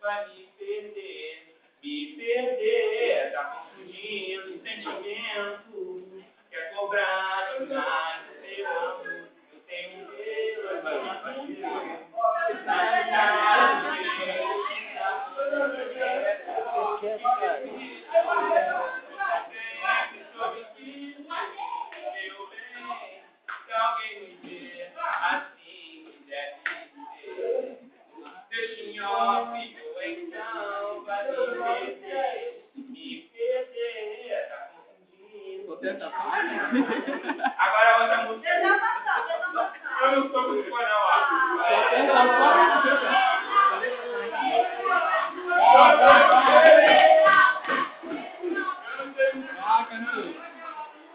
vai me perder, tá confundindo sentimento, quer cobrar demais o seu amor, eu tenho medo, mas não fazer. Então, vai me perder, tá confundindo. Agora outra música. Eu não sou muito bom, não,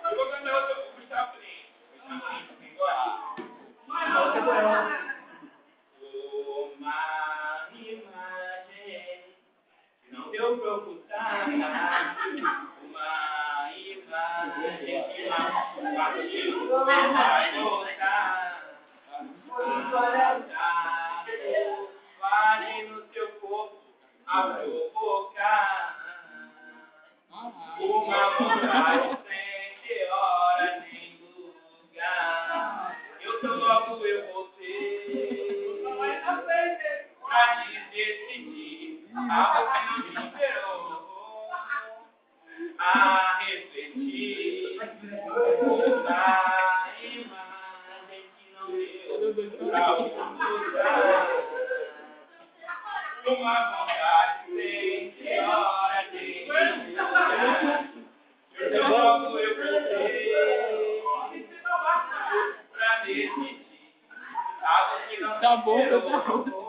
eu vou cantar outra pro Gustavo Lins. Quem gosta? Uma imagem que não deu pra ocultar. Uma imagem que partiu, vai voltar. Vale no teu corpo a provocar uma vontade sem ter hora nem lugar. Eu tô logo, eu voltei pra te decidir. Algo que não me esperou a refletir na imagem que não deu pra ocultar. Uma vontade sem ter hora nem lugar. Eu tô logo, eu voltei pra decidir. Algo que não me esperou